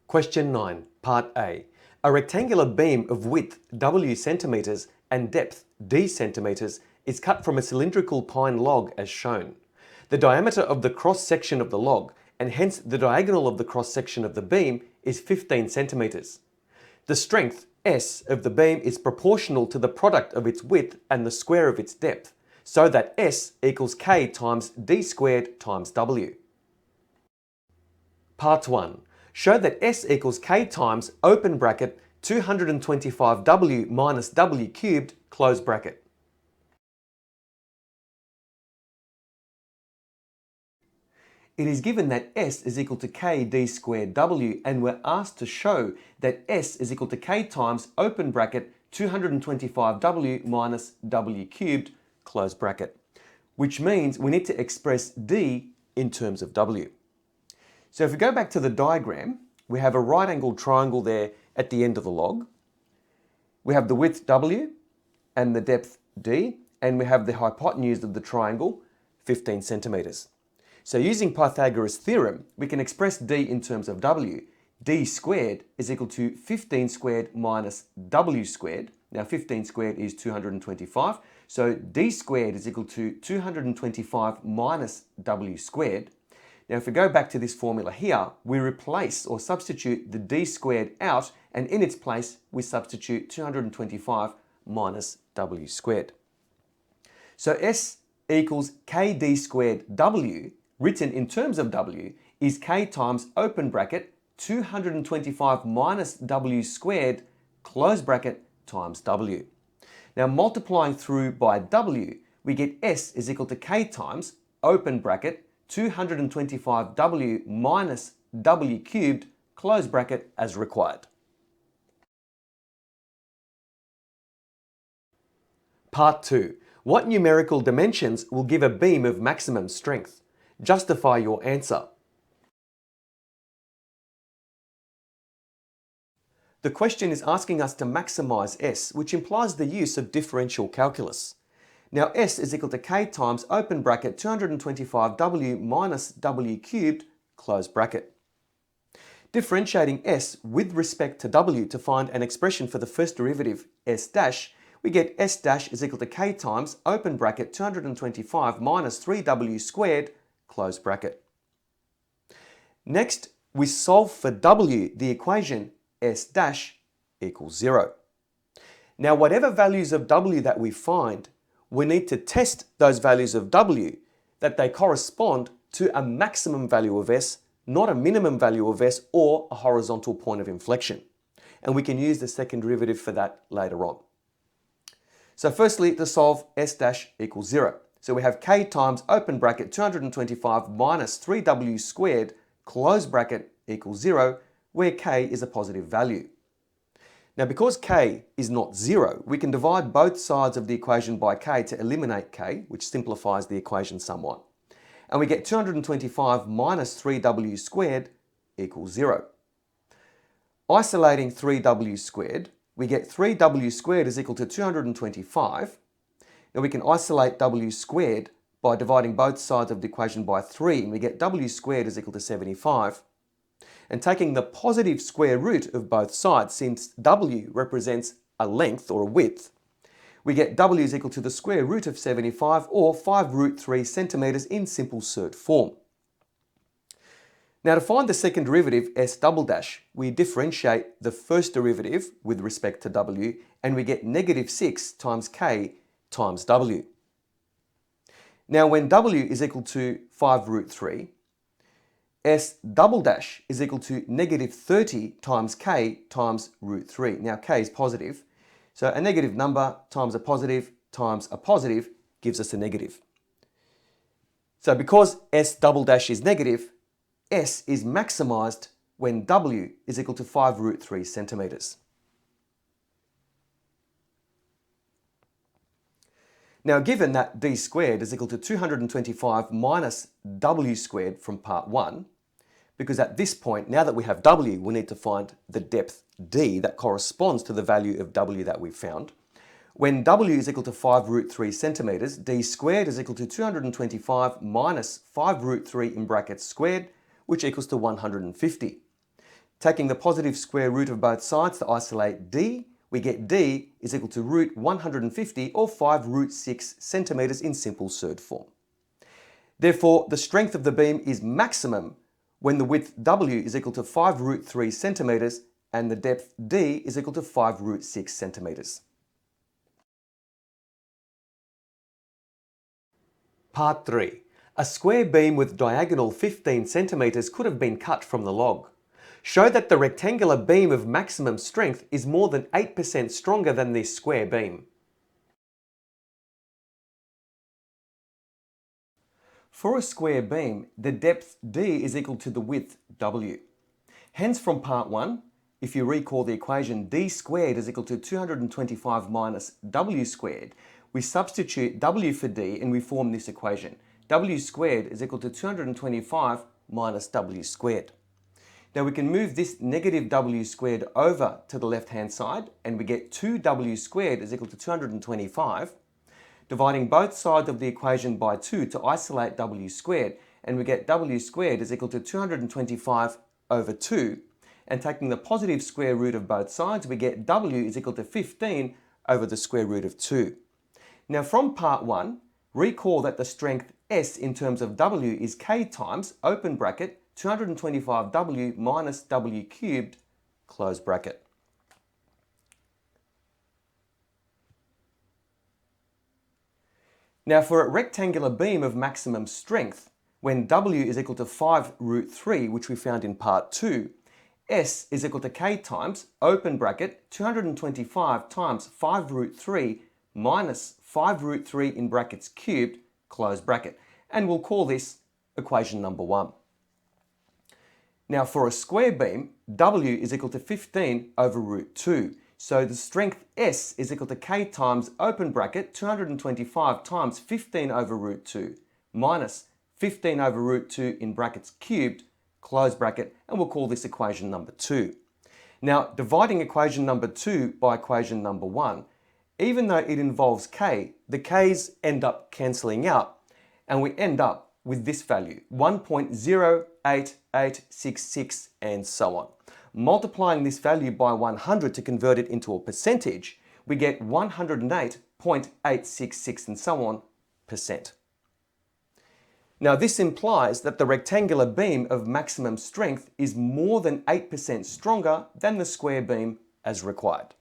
Question 9, Part A. A rectangular beam of width W centimeters and depth D centimeters is cut from a cylindrical pine log as shown. The diameter of the cross-section of the log, and hence the diagonal of the cross-section of the beam, is 15 centimeters. The strength, S, of the beam is proportional to the product of its width and the square of its depth, so that S equals K times D squared times W. Part 1. Show that S equals K times open bracket 225W minus W cubed close bracket. It is given that S is equal to K D squared W, and we're asked to show that S is equal to K times open bracket 225W minus W cubed close bracket, which means we need to express D in terms of W. So if we go back to the diagram, we have a right angled triangle there at the end of the log. We have the width W and the depth D, and we have the hypotenuse of the triangle, 15 centimeters. So using Pythagoras' theorem, we can express D in terms of W. D squared is equal to 15 squared minus W squared. Now 15 squared is 225, so D squared is equal to 225 minus W squared. Now if we go back to this formula here, we replace or substitute the D squared out, and in its place we substitute 225 minus W squared. So S equals KD squared W, written in terms of W, is K times open bracket 225 minus W squared close bracket times W. Now multiplying through by W, we get S is equal to K times open bracket 225W minus W cubed close bracket as required. Part 2. What numerical dimensions will give a beam of maximum strength? Justify your answer. The question is asking us to maximize S, which implies the use of differential calculus. Now S is equal to K times open bracket 225W minus W cubed close bracket. Differentiating S with respect to W to find an expression for the first derivative S dash, we get S dash is equal to K times open bracket 225 minus 3W squared close bracket. Next, we solve for W the equation S dash equals 0. Now whatever values of W that we find, we need to test those values of W that they correspond to a maximum value of S, not a minimum value of S or a horizontal point of inflection. And we can use the second derivative for that later on. So firstly, to solve S dash equals 0. So we have K times open bracket 225 minus 3W squared close bracket equals 0, where K is a positive value. Now because K is not 0, we can divide both sides of the equation by K to eliminate K, which simplifies the equation somewhat. And we get 225 minus 3W squared equals 0. Isolating 3W squared, we get 3W squared is equal to 225. Now we can isolate W squared by dividing both sides of the equation by 3, and we get W squared is equal to 75. And taking the positive square root of both sides, since W represents a length or a width, we get W is equal to the square root of 75, or 5 root 3 centimeters in simple cert form. Now to find the second derivative, S double dash, we differentiate the first derivative with respect to W, and we get negative 6 times K times W. Now when W is equal to 5 root 3, S double dash is equal to negative 30 times K times root 3. Now K is positive, so a negative number times a positive gives us a negative. So because S double dash is negative, S is maximized when W is equal to 5 root 3 centimeters. Now given that D squared is equal to 225 minus W squared from part 1, because at this point, now that we have W, we need to find the depth D that corresponds to the value of W that we found. When W is equal to 5 root 3 centimeters, D squared is equal to 225 minus 5 root 3 in brackets squared, which equals to 150. Taking the positive square root of both sides to isolate d, we get d is equal to root 150 or 5 root 6 centimetres in simple surd form. Therefore, the strength of the beam is maximum when the width w is equal to 5 root 3 centimetres and the depth d is equal to 5 root 6 centimetres. Part 3. A square beam with diagonal 15 centimetres could have been cut from the log. Show that the rectangular beam of maximum strength is more than 8% stronger than this square beam. For a square beam, the depth d is equal to the width w. Hence from part 1, if you recall the equation d squared is equal to 225 minus w squared, we substitute w for d and we form this equation. W squared is equal to 225 minus w squared. Now we can move this negative w squared over to the left hand side and we get 2w squared is equal to 225. Dividing both sides of the equation by 2 to isolate w squared, and we get w squared is equal to 225 over 2. And taking the positive square root of both sides, we get w is equal to 15 over the square root of 2. Now from part 1, recall that the strength S in terms of w is k times, open bracket, 225w minus w cubed, close bracket. Now for a rectangular beam of maximum strength, when w is equal to 5 root 3, which we found in part 2, S is equal to k times, open bracket, 225 times 5 root 3 minus 5 root 3 in brackets cubed, close bracket. And we'll call this equation number 1. Now for a square beam, w is equal to 15 over root 2. So the strength S is equal to k times, open bracket, 225 times 15 over root 2 minus 15 over root 2 in brackets cubed, close bracket, and we'll call this equation number 2. Now dividing equation number 2 by equation number 1, even though it involves k, the k's end up cancelling out and we end up with this value, 1.08866 and so on. Multiplying this value by 100 to convert it into a percentage, we get 108.866 and so on percent. Now this implies that the rectangular beam of maximum strength is more than 8% stronger than the square beam as required.